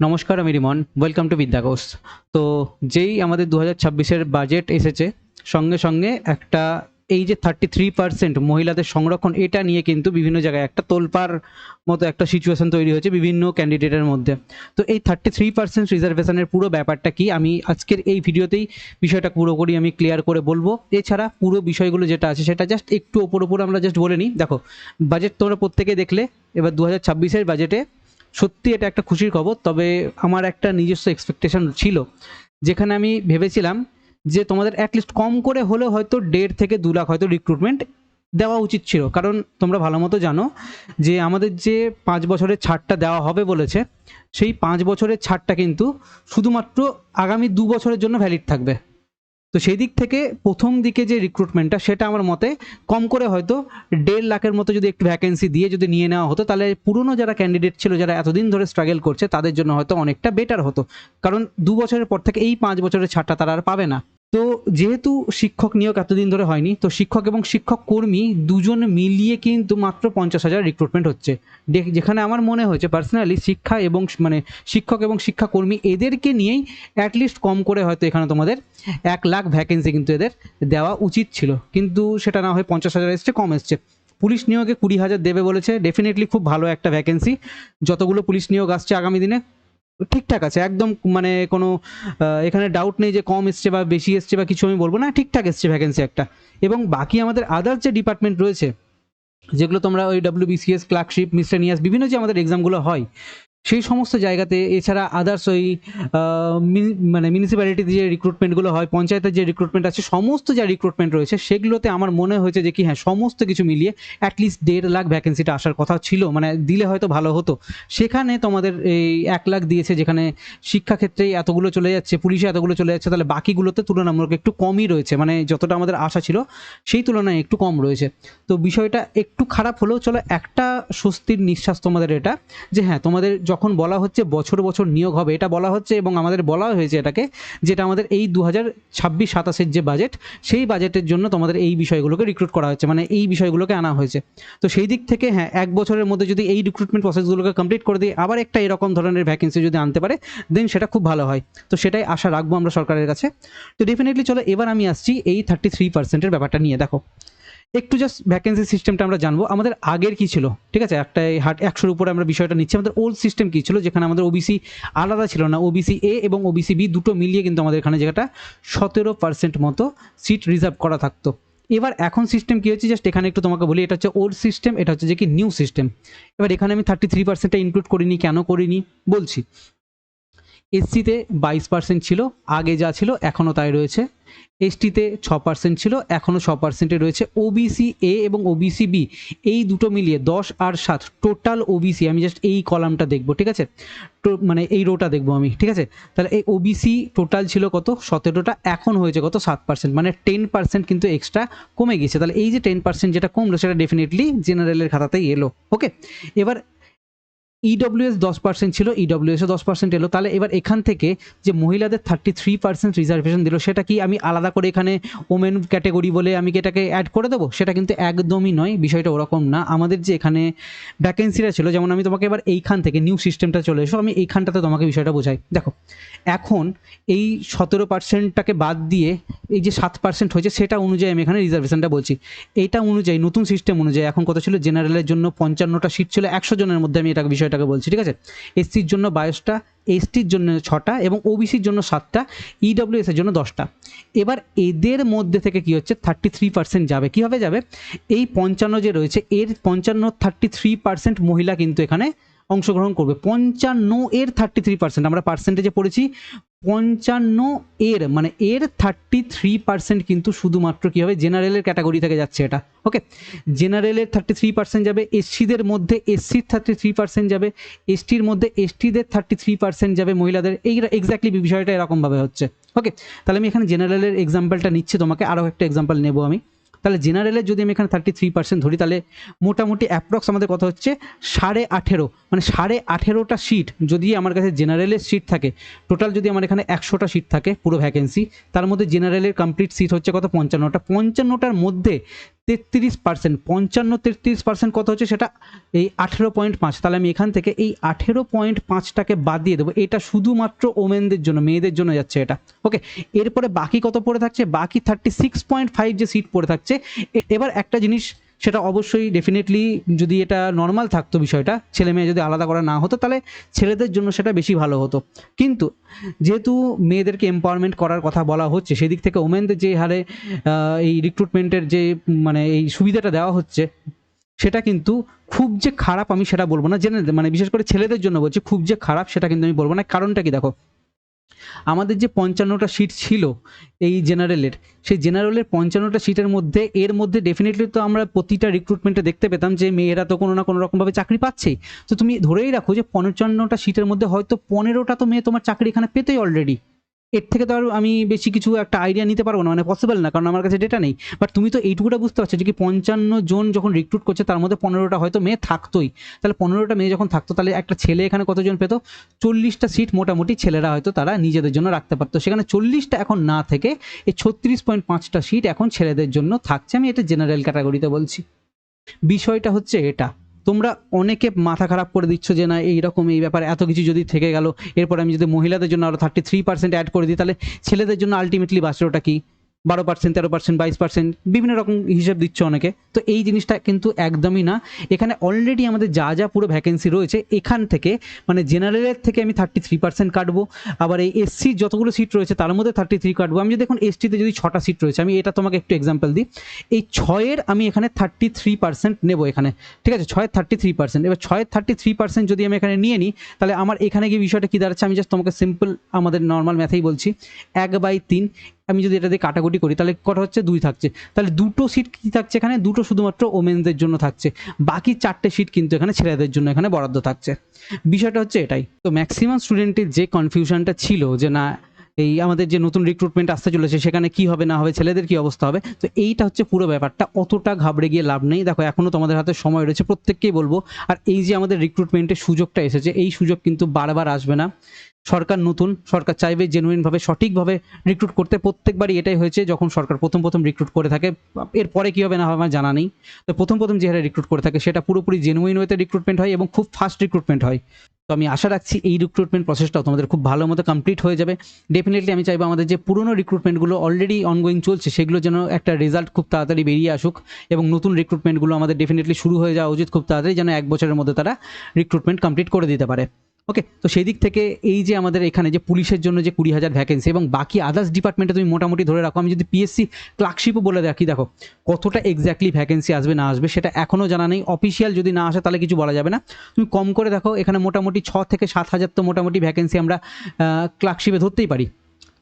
নমস্কার, আমি Rimon. Welcome to বিদ্যাকোষ। তো যেই আমাদের 2026-এর বাজেট এসেছে, সঙ্গে সঙ্গে একটা এই যে 33% মহিলাদের সংরক্ষণ, এটা নিয়ে কিন্তু বিভিন্ন জায়গায় একটা তোলপাড় মতো একটা সিচুয়েশন তৈরি হয়েছে বিভিন্ন ক্যান্ডিডেটের মধ্যে। তো এই 33% রিজার্ভেশনের পুরো ব্যাপারটা কি, আমি আজকের এই ভিডিওতেই বিষয়টা পুরোপুরি আমি ক্লিয়ার করে বলবো। এছাড়া পুরো বিষয়গুলো যেটা আছে সেটা জাস্ট একটু ওপর আমরা জাস্ট বলে নিই। দেখো, বাজেট তোমরা প্রত্যেকে দেখলে। এবার 2026-এর বাজেটে সত্যি এটা একটা খুশির খবর। তবে আমার একটা নিজস্ব এক্সপেকটেশন ছিল, যেখানে আমি ভেবেছিলাম যে তোমাদের অ্যাটলিস্ট কম করে হলেও হয়তো 1.5 থেকে 2 লাখ হয়তো রিক্রুটমেন্ট দেওয়া উচিত ছিল। কারণ তোমরা ভালো মতো জানো যে আমাদের যে 5 বছরের ছাড়টা দেওয়া হবে বলেছে, সেই 5 বছরের ছাড়টা কিন্তু শুধুমাত্র আগামী 2 বছরের জন্য ভ্যালিড থাকবে। তো সেই দিক থেকে প্রথম দিকে যে রিক্রুটমেন্টটা, সেটা আমার মতে কম করে হয়তো 1.5 লাখের মতো যদি একটু ভ্যাকেন্সি দিয়ে যদি নিয়ে নেওয়া হতো, তাহলে পুরনো যারা ক্যান্ডিডেট ছিল, যারা এতদিন ধরে স্ট্রাগল করছে, তাদের জন্য হয়তো অনেকটা বেটার হতো। কারণ 2 বছরের পর থেকে এই 5 বছরের ছাড়টা তারা আর পাবে না। তো যেহেতু শিক্ষক নিয়োগ এতদিন ধরে হয়নি, তো শিক্ষক এবং শিক্ষক কর্মী দুজন মিলিয়ে কিন্তু মাত্র 50,000 রিক্রুটমেন্ট হচ্ছে। যেখানে আমার মনে হয়েছে পার্সোনালি শিক্ষা এবং মানে শিক্ষক এবং শিক্ষাকর্মী এদেরকে নিয়েই অ্যাটলিস্ট কম করে হয়তো এখানে তোমাদের 1 লাখ ভ্যাকেন্সি কিন্তু এদের দেওয়া উচিত ছিল। কিন্তু সেটা না হয় 50,000 এসছে, কম এসছে। পুলিশ নিয়োগে 20,000 দেবে বলেছে, ডেফিনেটলি খুব ভালো একটা ভ্যাকেন্সি। যতগুলো পুলিশ নিয়োগ আসছে আগামী দিনে ঠিকঠাক আছে একদম, মানে কোনো এখানে ডাউট নেই যে কম এসছে বা বেশি এসছে বা কিছু, আমি বলবো না, ঠিকঠাক এসছে ভ্যাকেন্সি একটা। এবং বাকি আমাদের আদার্স যে ডিপার্টমেন্ট রয়েছে, যেগুলো তোমরা ওই WBCS, ক্লার্কশিপ, মিসলেনিয়াস, বিভিন্ন যে আমাদের এক্সামগুলো হয়, সেই সমস্ত জায়গাতে, এছাড়া আদার্স ওই মানে মিউনিসিপ্যালিটিতে যে রিক্রুটমেন্টগুলো হয়, পঞ্চায়েতের যে রিক্রুটমেন্ট আছে, সমস্ত যা রিক্রুটমেন্ট রয়েছে সেগুলোতে আমার মনে হয়েছে যে কি হ্যাঁ, সমস্ত কিছু মিলিয়ে অ্যাটলিস্ট 1.5 লাখ ভ্যাকেন্সিটা আসার কথা ছিল, মানে দিলে হয়তো ভালো হতো। সেখানে তোমাদের এই 1 লাখ দিয়েছে, যেখানে শিক্ষাক্ষেত্রেই এতগুলো চলে যাচ্ছে, পুলিশে এতগুলো চলে যাচ্ছে, তাহলে বাকিগুলোতে তুলনামূলক একটু কমই রয়েছে, মানে যতটা আমাদের আশা ছিল সেই তুলনায় একটু কম রয়েছে। তো বিষয়টা একটু খারাপ হলেও চলো, একটা স্বস্তির নিঃশ্বাস তোমাদের এটা, যে হ্যাঁ, তোমাদের যখন বলা হচ্ছে বছর বছর নিয়োগ হবে, এটা বলা হচ্ছে এবং আমাদের বলা হয়েছে এটাকে, যেটা আমাদের এই 2026-27-এর যে বাজেট, সেই বাজেটের জন্য তোমাদের এই বিষয়গুলোকে রিক্রুট করা হচ্ছে, মানে এই বিষয়গুলোকে আনা হয়েছে। তো সেই দিক থেকে হ্যাঁ, 1 বছরের মধ্যে যদি এই রিক্রুটমেন্ট প্রসেসগুলোকে কমপ্লিট করে দিয়ে আবার একটা এরকম ধরনের ভ্যাকেন্সি যদি আনতে পারে, দেন সেটা খুব ভালো হয়। তো সেটাই আশা রাখবো আমরা সরকারের কাছে। তো ডেফিনেটলি চলো, এবার আমি আসছি এই 33%-এর ব্যাপারটা নিয়ে। দেখো, একটু জাস্ট ভ্যাকেন্সি সিস্টেমটা আমরা জানবো। আমাদের আগের কি ছিল, ঠিক আছে, একটা 100-র উপরে আমরা বিষয়টা নিচ্ছি। আমাদের ওল্ড সিস্টেম কি ছিল, যেখানে আমাদের ওবিসি আলাদা ছিল না, ওবিসি এ এবং ওবিসি বি দুটো মিলিয়ে কিন্তু আমাদের এখানে যেটা 17% মতো সিট রিজার্ভ করা থাকতো। এবার এখন সিস্টেম কি হচ্ছে, জাস্ট এখানে একটু তোমাকে বলি, এটা হচ্ছে ওল্ড সিস্টেম, এটা হচ্ছে যে কি নিউ সিস্টেম। এবার এখানে আমি 33%টা ইনক্লুড করিনি, কেন করিনি বলছি। এসসিতে 22% ছিল, আগে যা ছিল এখনও তাই রয়েছে। এসটিতে 6% ছিল, এখনও 6%-এ রয়েছে। ওবিসি এ এবং ওবিসি বি এই দুটো মিলিয়ে 10 আর 7 টোটাল ওবিসি, আমি জাস্ট এই কলামটা দেখবো, ঠিক আছে, তো মানে এই রোটা দেখবো আমি, ঠিক আছে। তাহলে এই ওবিসি টোটাল ছিল কত, 17টা, এখন হয়েছে কত, 7%, মানে 10% কিন্তু এক্সট্রা কমে গেছে। তাহলে এই যে 10% যেটা কমলো, সেটা ডেফিনেটলি জেনারেলের খাতাতেই এলো। ওকে, এবার ইডব্লিউএস 10% ছিল, ইডব্লিউএসে 10% এলো। তাহলে এবার এখান থেকে যে মহিলাদের 33% রিজার্ভেশন দিল, সেটা কি আমি আলাদা করে এখানে ওমেন ক্যাটেগরি বলে আমি কি এটাকে অ্যাড করে দেবো? সেটা কিন্তু একদমই নয়, বিষয়টা ওরকম না। আমাদের যে এখানে ভ্যাকেন্সিটা ছিল, যেমন আমি তোমাকে এবার এইখান থেকে নিউ সিস্টেমটা চলে এসো, আমি এইখানটাতে তোমাকে বিষয়টা বোঝাই। দেখো, এখন এই 17%টাকে বাদ দিয়ে এই যে 7% হয়েছে, সেটা অনুযায়ী আমি এখানে রিজার্ভেশনটা বলছি। এইটা অনুযায়ী, নতুন সিস্টেম অনুযায়ী এখন কত ছিল, জেনারেলের জন্য 55টা সিট ছিল 100 জনের মধ্যে, আমি এটা বিষয়টাকে বলছি, ঠিক আছে। এসসির জন্য 22টা, এসটির জন্য 6টা এবং ওবিসির জন্য 7টা, ইডব্লিউএস এর জন্য 10টা। এবার এদের মধ্যে থেকে কি হচ্ছে, 33% যাবে। কীভাবে যাবে, এই 55 যে রয়েছে, এর 33% মহিলা কিন্তু এখানে অংশগ্রহণ করবে। 55 এর 33%, আমরা পার্সেন্টেজে পড়েছি, 55 এর মানে এর 33% কিন্তু শুধুমাত্র কী হবে, জেনারেলের ক্যাটাগরি থেকে যাচ্ছে এটা। ওকে, জেনারেলের 33% যাবে, এসসিদের মধ্যে এসসির 33% যাবে, এসটির মধ্যে এসটিদের 33% যাবে মহিলাদের। এই এক্স্যাক্টলি বিষয়টা এরকমভাবে হচ্ছে। ওকে, তাহলে আমি এখানে জেনারেলের এক্সাম্পলটা নিচ্ছি, তোমাকে আরও একটা এক্সাম্পল নেবো আমি। তাহলে জেনারেলের যদি আমি এখানে 33% ধরি, তাহলে মোটামুটি অ্যাপ্রক্স আমাদের কথা হচ্ছে 18.5, মানে 18.5টা সিট যদি আমার কাছে জেনারেলের সিট থাকে। টোটাল যদি আমার এখানে 100টা সিট থাকে পুরো ভ্যাকেন্সি, তার মধ্যে জেনারেলের কমপ্লিট সিট হচ্ছে কত, 55টা। 55টার মধ্যে 33%, 55-33% কত হচ্ছে সেটা এই 18.5। তাহলে আমি এখান থেকে এই 18.5টাকে বাদ দিয়ে দেবো, এটা শুধুমাত্র ওমেনদের জন্য, মেয়েদের জন্য যাচ্ছে এটা। ওকে, এরপরে বাকি কত পড়ে থাকছে, বাকি 36.5 যে সিট পড়ে থাকছে। এবার একটা জিনিস, সেটা অবশ্যই ডেফিনেটলি যদি এটা নর্মাল থাকতো বিষয়টা, ছেলে মেয়ে যদি আলাদা করা না হতো, তাহলে ছেলেদের জন্য সেটা বেশি ভালো হতো। কিন্তু যেহেতু মেয়েদেরকে এম্পাওয়ারমেন্ট করার কথা বলা হচ্ছে, সেদিক থেকে ওমেনদের যে হারে এই রিক্রুটমেন্টের যে মানে এই সুবিধাটা দেওয়া হচ্ছে, সেটা কিন্তু খুব যে খারাপ আমি সেটা বলবো না, জেনে মানে বিশেষ করে ছেলেদের জন্য বলছি, খুব যে খারাপ সেটা কিন্তু আমি বলবো না। কারণটা কি, দেখো আমাদের যে 55টা সিট ছিল এই জেনারেলের, সেই জেনারেলের 55টা সিটের মধ্যে এর মধ্যে ডেফিনেটলি তো আমরা প্রতিটা রিক্রুটমেন্টে দেখতে পেতাম যে মেয়েরা তো কোনো না কোনো রকমভাবে চাকরি পাচ্ছেই। তো তুমি ধরেই রাখো যে 55টা সিটের মধ্যে হয়তো 15টা তো মেয়ে তোমার চাকরি এখানে পেতেই অলরেডি। এর থেকে তো আর আমি বেশি কিছু একটা আইডিয়া নিতে পারবো না, মানে পসিবল না, কারণ আমার কাছে ডেটা নেই। বাট তুমি তো এইটুকুটা বুঝতে পারছো যে কি 55 জন যখন রিক্রুট করছে তার মধ্যে 15টা হয়তো মেয়ে থাকতোই। তাহলে 15টা মেয়ে যখন থাকতো, তাহলে একটা ছেলে এখানে কতজন পেতো, 40টা সিট মোটামুটি ছেলেরা হয়তো তারা নিজেদের জন্য রাখতে পারতো। সেখানে 40টা এখন না থেকে এই 36.5টা সিট এখন ছেলেদের জন্য থাকছে। আমি এটা জেনারেল ক্যাটাগরিতে বলছি। বিষয়টা হচ্ছে এটা, তোমরা অনেকে মাথা খারাপ করে দিচ্ছ যে না এইরকম এই ব্যাপারে এত কিছু যদি থেকে গেল, এরপর আমি যদি মহিলাদের জন্য আরও 33% অ্যাড করে দিই, তাহলে ছেলেদের জন্য আলটিমেটলি বাঁচবে ওটা কি 12%, 13%, 22%, বিভিন্ন রকম হিসেব দিচ্ছে অনেকে। তো এই জিনিসটা কিন্তু একদমই না। এখানে অলরেডি আমাদের যা যা পুরো ভ্যাকেন্সি রয়েছে, এখান থেকে মানে জেনারেলের থেকে আমি 33% কাটবো, আবার এই এসসি যতগুলো সিট রয়েছে তার মধ্যে 33 কাটবো। আমি যদি এখন এসটিতে যদি 6টা সিট রয়েছে, আমি এটা তোমাকে একটু এক্সাম্পল দিই, এই 6-এর আমি এখানে 33% নেবো এখানে, ঠিক আছে, 6-এর 33%। এবার 6-এর 33% যদি আমি এখানে নিয়ে নিই, তাহলে আমার এখানে গিয়ে বিষয়টা কী দাঁড়াচ্ছে, আমি জাস্ট তোমাকে সিম্পল আমাদের নর্মাল ম্যাথেই বলছি, 1/3 আমি যদি এটা দিয়ে কাটাকুটি করি, তাহলে কটা হচ্ছে, 2 থাকছে। তাহলে দুটো সিট কী থাকছে এখানে, দুটো শুধুমাত্র ওমেনদের জন্য থাকছে, বাকি 4টে সিট কিন্তু এখানে ছেলেদের জন্য এখানে বরাদ্দ থাকছে। বিষয়টা হচ্ছে এটাই। তো ম্যাক্সিমাম স্টুডেন্টের যে কনফিউশনটা ছিল যে না এই আমাদের যে নতুন রিক্রুটমেন্ট আসতে চলেছে সেখানে কি হবে না হবে, ছেলেদের কি অবস্থা হবে, তো এইটা হচ্ছে পুরো ব্যাপারটা। অতটা ঘাবড়ে গিয়ে লাভ নেই। দেখো এখনও তোমাদের হাতে সময় রয়েছে, প্রত্যেককেই বলবো। আর এই যে আমাদের রিক্রুটমেন্টের সুযোগটা এসেছে, এই সুযোগ কিন্তু বারবার আসবে না। সরকার নতুন, সরকার চাইবে জেনুইনভাবে সঠিকভাবে রিক্রুট করতে। প্রত্যেকবারই এটাই হয়েছে, যখন সরকার প্রথম প্রথম রিক্রুট করে থাকে, এরপরে কী হবে না হবে আমার জানা নেই। তো প্রথম প্রথম যে হারে রিক্রুট করে থাকে সেটা পুরোপুরি জেনুইন ওয়েতে রিক্রুটমেন্ট হয় এবং খুব ফাস্ট রিক্রুটমেন্ট হয়। তো আমি আশা রাখছি এই রিক্রুটমেন্ট প্রসেসটাও তোমাদের খুব ভালো মতো কমপ্লিট হয়ে যাবে। ডেফিনেটলি আমি চাইবো আমাদের যে পুরনো রিক্রুটমেন্টগুলো অলরেডি অনগোয়িং চলছে, সেগুলো যেন একটা রেজাল্ট খুব তাড়াতাড়ি বেরিয়ে আসুক, এবং নতুন রিক্রুটমেন্টগুলো আমাদের ডেফিনেটলি শুরু হয়ে যাওয়া উচিত খুব তাড়াতাড়ি, যেন 1 বছরের মধ্যে তারা রিক্রুটমেন্ট কমপ্লিট করে দিতে পারে। ওকে, তো সেই দিক থেকে এই যে আমাদের এখানে যে পুলিশের জন্য যে 20,000 ভ্যাকেন্সি এবং বাকি আদার্স ডিপার্টমেন্টে তুমি মোটামুটি ধরে রাখো, আমি যদি পিএসসি ক্লার্কশিপও বলে রাখি, দেখো কতটা এক্স্যাক্টলি ভ্যাকেন্সি আসবে না আসবে সেটা এখনও জানা নেই। অফিসিয়াল যদি না আসে তাহলে কিছু বলা যাবে না। তুমি কম করে দেখো, এখানে মোটামুটি 6 থেকে 7,000 তো মোটামুটি ভ্যাকেন্সি আমরা ক্লার্কশিপে ধরতেই পারি।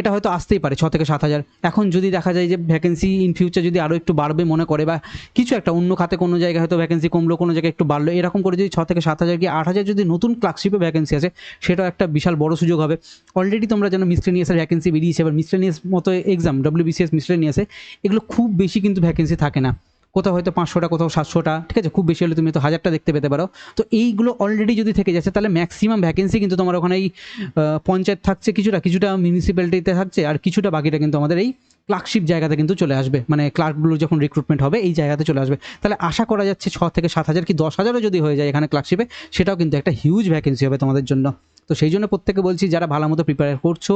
এটা হয়তো আসতেই পারে 6 থেকে 7,000। এখন যদি দেখা যায় যে ভ্যাকেন্সি ইন ফিউচার যদি আরও একটু বাড়বে মনে করে, বা কিছু একটা অন্য খাতে কোনো জায়গায় হয়তো ভ্যাকেন্সি কমলো, কোনো জায়গায় একটু বাড়লো, এরকম করে যদি 6 থেকে 7,000 কি 8,000 যদি নতুন ক্লার্কশিপে ভ্যাকেন্সি আছে, সেটাও একটা বিশাল বড় সুযোগ হবে। অলরেডি তোমরা যেন মিসলেনিয়াসের ভ্যাকেন্সি বেরিয়েছে, এবার মিসলেনিয়াস মতো এক্সাম WBCS মিসলেনিয়াসে এগুলো খুব বেশি কিন্তু ভ্যাকেন্সি থাকে না, কোথাও হয়তো 500টা, কোথাও 700টা, ঠিক আছে, খুব বেশি হলে তুমি তো 1000টা দেখতে পেতে পারো। তো এইগুলো অলরেডি যদি থেকে যাচ্ছে, তাহলে ম্যাক্সিমাম ভ্যাকেন্সি কিন্তু তোমার ওখানে এই পঞ্চায়েত থাকছে, কিছুটা কিছুটা মিউনিসিপ্যালিটিতে থাকছে, আর কিছুটা বাকিটা কিন্তু আমাদের এই ক্লার্কশিপ জায়গাতে কিন্তু চলে আসবে, মানে ক্লার্কগুলো যখন রিক্রুটমেন্ট হবে এই জায়গাতে চলে আসবে। তাহলে আশা করা যাচ্ছে 6 থেকে 7,000 কি 10,000ও যদি হয়ে যায় এখানে ক্লার্কশিপে, সেটাও কিন্তু একটা হিউজ ভ্যাকেন্সি হবে তোমাদের জন্য। তো সেই জন্য প্রত্যেকে বলছি, যারা ভালো মতো প্রিপেয়ার করছো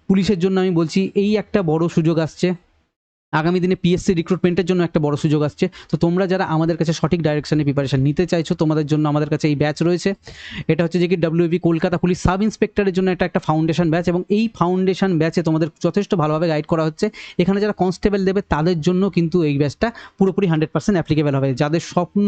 পুলিশের জন্য, আমি বলছি এই একটা বড় সুযোগ আসছে। আগামী দিনে পিএসসি রিক্রুটমেন্টের জন্য একটা বড় সুযোগ আসছে। তো তোমরা যারা আমাদের কাছে সঠিক ডাইরেকশনে প্রিপারেশন নিতে চাইছো, তোমাদের জন্য আমাদের কাছে এই ব্যাচ রয়েছে। এটা হচ্ছে যে কি WB কলকাতা পুলিশ সাব ইন্সপেক্টরের জন্য একটা ফাউন্ডেশন ব্যাচ, এবং এই ফাউন্ডেশন ব্যাচে তোমাদের যথেষ্ট ভালোভাবে গাইড করা হচ্ছে। এখানে যারা কনস্টেবল দেবে তাদের জন্য কিন্তু এই ব্যাচটা পুরোপুরি 100% অ্যাপ্লিকেবল হবে। যাদের স্বপ্ন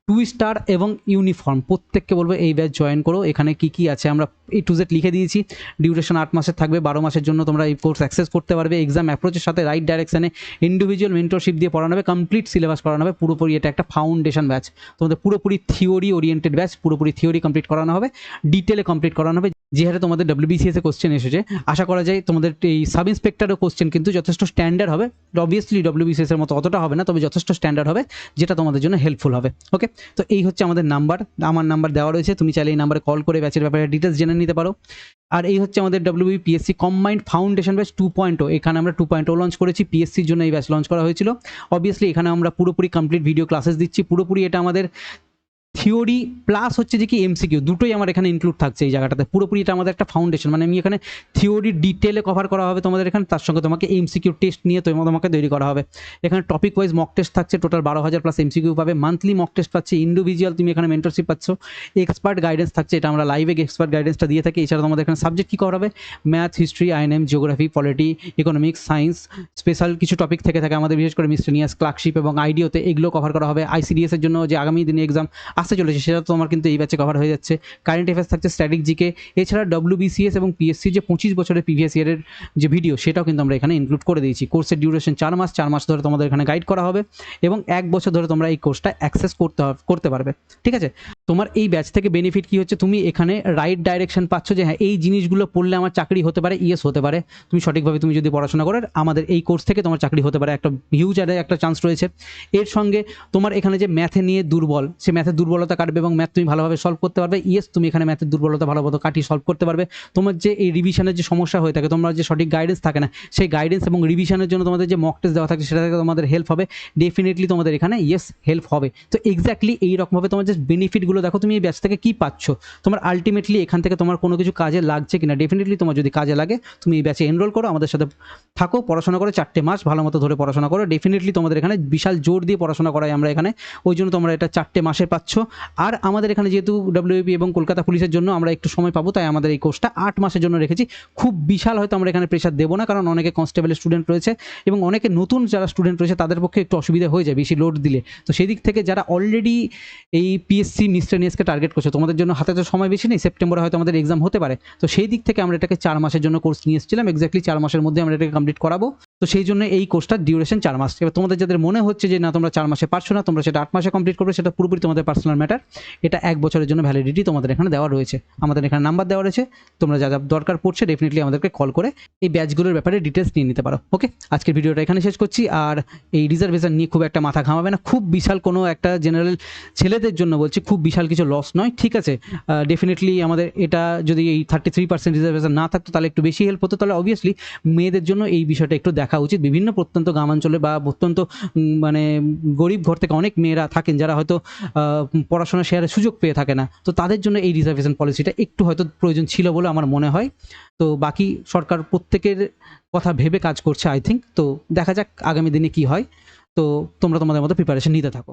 2 স্টার এবং ইউনিফর্ম, প্রত্যেককে বলবো এই ব্যাচ জয়েন করো। এখানে কি কি আছে আমরা A to Z লিখে দিয়েছি। ডিউরেশন 8 মাসের থাকবে, 12 মাসের জন্য তোমরা এই কোর্স অ্যাক্সেস করতে পারবে। এক্সাম অ্যাপ্রোচের সাথে রাইট ডাইরেকশনে ইন্ডিভিজুয়াল মেন্টরশিপ দিয়ে পড়ানো হবে, কমপ্লিট সিলেবাস করানো হবে। পুরোপুরি এটা একটা ফাউন্ডেশন ব্যাচ, তোমাদের পুরোপুরি থিওরি ওরিয়েন্টেড ব্যাচ, পুরোপুরি থিওরি কমপ্লিট করানো হবে, ডিটেলে কমপ্লিট করানো হবে। যে হারে তোমাদের WBCS এ কোশ্চেন এসেছে, আশা করা যায় তোমাদের এই সাব ইন্সপেক্টরের কোশ্চেন কিন্তু যথেষ্ট স্ট্যান্ডার্ড হবে। অবভিয়াসলি WBCS এর মতো অতটা হবে না, তবে যথেষ্ট স্ট্যান্ডার্ড হবে, যেটা তোমাদের জন্য হেল্পফুল হবে। ওকে, তো এই হচ্ছে আমাদের নাম্বার, আমার নাম্বার দেওয়া রয়েছে, তুমি চাইলে এই নাম্বারে কল করে ব্যাচের ব্যাপারে ডিটেলস জেনে নিতে পারো। আর এই হচ্ছে আমাদের WBPSC কম্বাইন্ড ফাউন্ডেশন ব্যাচ 2.0। এখানে আমরা 2.0 লঞ্চ করেছি, পিএসসির জন্য এই ব্যাচ লঞ্চ করা হয়েছিল। অবভিয়াসলি এখানে আমরা পুরোপুরি কমপ্লিট ভিডিও ক্লাসেস দিচ্ছি, পুরোপুরি এটা আমাদের থিওরি প্লাস হচ্ছে যে কি এমসিকিউ দুটোই আমার এখানে ইনক্লুড থাকছে এই জায়গাটাতে। পুরোপুরি এটা আমাদের একটা ফাউন্ডেশন, মানে আমি এখানে থিওরি ডিটেলে কভার করা হবে তোমাদের এখানে, তার সঙ্গে তোমাকে এমসিকিউ টেস্ট নিয়ে তোমাকে তৈরি করা হবে। এখানে টপিক ওয়াইজ মক টেস্ট থাকছে, টোটাল 12,000 প্লাস এমসিকিউ পাবে, মান্থলি মক টেস্ট পাচ্ছে, ইন্ডিভিজুয়াল তুমি এখানে মেন্টরশিপ পাচ্ছ, এক্সপার্ট গাইডেন্স থাকছে, এটা আমরা লাইভে এক্সপার্ট গাইডেন্সটা দিয়ে থাকি। এছাড়া তোমাদের এখানে সাবজেক্ট কী করা হবে, math, history, INM, geography, polity, economics, science, special কিছু টপিক থেকে থাকে আমাদের, বিশেষ করে মিসলেনিয়াস, ক্লার্কশিপ এবং আইডিওতে, এগুলো কভার করা হবে। ICDS এর জন্য যে আগামী দিনে এক্সাম আসতে চলেছে সেটা তোমার কিন্তু এই ব্যাচে কভার হয়ে যাচ্ছে। কারেন্ট অ্যাফেয়ার্স থাকছে, স্ট্যাটিক জিকে, এছাড়া WBCS এবং PSC যে 25 বছরের প্রিভিয়াস ইয়ারের যে ভিডিও সেটাও কিন্তু আমরা এখানে ইনক্লুড করে দিয়েছি। কোর্সের ডিউরেশন 4 মাস, 4 মাস ধরে তোমাদের এখানে গাইড করা হবে এবং 1 বছর ধরে তোমরা এই কোর্সটা অ্যাক্সেস করতে পারবে। ঠিক আছে, তোমার এই ব্যাচ থেকে বেনিফিট কি হচ্ছে, তুমি এখানে রাইট ডাইরেকশন পাচ্ছ যে হ্যাঁ এই জিনিসগুলো পড়লে আমার চাকরি হতে পারে, ইয়েস হতে পারে। তুমি সঠিকভাবে তুমি যদি পড়াশোনা করো আমাদের এই কোর্স থেকে তোমার চাকরি হতে পারে, একটা হিউজ একটা চান্স রয়েছে। এর সঙ্গে তোমার এখানে যে ম্যাথে নিয়ে দুর্বল, সে ম্যাথের দুর্বলতা কাটবে এবং ম্যাথ তুমি ভালোভাবে সলভ করতে পারবে। ইয়েস, তুমি এখানে ম্যাথের দুর্বলতা ভালোভাবে কাটিয়ে সলভ করতে পারবে। তোমার যে এই রিভিশনের যে সমস্যা হয়ে থাকে, তোমার যে সঠিক গাইডেন্স থাকে না, সেই গাইডেন্স এবং রিভিশনের জন্য তোমাদের যে মক টেস্ট দেওয়া থাকে সেটা থেকে তোমাদের হেল্প হবে, ডেফিনেটলি তোমাদের এখানে ইয়েস হেল্প হবে। তো এক্স্যাক্টলি এইরকমভাবে তোমার যে বেনিফিটগুলো দেখো, তুমি এই ব্যাচ থেকে কী পাচ্ছ, তোমার আলটিমেটলি এখান থেকে তোমার কোনো কিছু কাজে লাগছে কিনা, ডেফিনেটলি তোমার যদি কাজে লাগে তুমি এই ব্যাচে এনরোল করো, আমাদের সাথে থাকো, পড়াশোনা করে 4টে মাস ভালো মতো ধরে পড়াশোনা করো। ডেফিনেটলি তোমাদের এখানে বিশাল জোর দিয়ে পড়াশোনা করাই আমরা এখানে, ওই জন্য তোমরা এটা 4টে মাসে পাচ্ছ। আর আমাদের এখানে যেহেতু WAP এবং কলকাতা পুলিশের জন্য আমরা একটু সময় পাবো, তাই আমাদের এই কোর্সটা 8 মাসের জন্য রেখেছি। খুব বিশাল হয়তো আমরা এখানে প্রেশার দেবো না, কারণ অনেকে কনস্টেবলের স্টুডেন্ট রয়েছে এবং অনেকে নতুন যারা স্টুডেন্ট রয়েছে তাদের পক্ষে একটু অসুবিধা হয়ে যায় বেশি লোড দিলে। তো সেই দিক থেকে যারা অলরেডি এই PSC মিসলেনিয়াসকে টার্গেট করছে, তোমাদের জন্য হাতে তো সময় বেশি নেই, সেপ্টেম্বরে হয়তো আমাদের এক্সাম হতে পারে। তো সেই দিক থেকে আমরা এটাকে 4 মাসের জন্য কোর্স নিয়ে এসেছিলাম, এক্স্যাক্টলি 4 মাসের মধ্যে আমরা এটাকে কমপ্লিট করাবো। তো সেই জন্য এই কোর্সটার ডিউরেশন 4 মাস। এবার তোমাদের যাদের মনে হচ্ছে যে না তোমরা 4 মাসে পারছো না, তোমরা সেটা 8 মাসে কমপ্লিট করবে, সেটা পুরোপুরি তোমাদের পার্সোনাল ম্যাটার। এটা 1 বছরের জন্য ভ্যালিডিটি তোমাদের এখানে দেওয়া রয়েছে, আমাদের এখানে নাম্বার দেওয়া রয়েছে, তোমরা যা যা দরকার পড়ছে ডেফিনেটলি আমাদেরকে কল করে এই ব্যাচগুলোর ব্যাপারে ডিটেলস নিয়ে নিতে পারো। ওকে, আজকের ভিডিওটা এখানে শেষ করছি। আর এই রিজার্ভেশন নিয়ে খুব একটা মাথা ঘামাবে না, খুব বিশাল কোনো একটা জেনারেল ছেলেদের জন্য বলছি, খুব বিশাল কিছু লস নয়। ঠিক আছে, ডেফিনেটলি আমাদের এটা যদি এই 33% রিজার্ভেশন না থাকতো তাহলে একটু বেশি হেল্প হতো, তাহলে অবভিয়াসলি মেয়েদের জন্য এই বিষয়টা একটু দেখা উচিত। বিভিন্ন প্রত্যন্ত গ্রামাঞ্চলে বা অত্যন্ত মানে গরিব ঘর থেকে অনেক মেয়েরা থাকেন যারা হয়তো পড়াশোনা শেয়ারের সুযোগ পেয়ে থাকে না, তো তাদের জন্য এই রিজার্ভেশন পলিসিটা একটু হয়তো প্রয়োজন ছিল বলে আমার মনে হয়। তো বাকি সরকার প্রত্যেকের কথা ভেবে কাজ করছে আই থিঙ্ক। তো দেখা যাক আগামী দিনে কি হয়। তো তোমরা তোমাদের মতো প্রিপারেশন নিতে থাকো।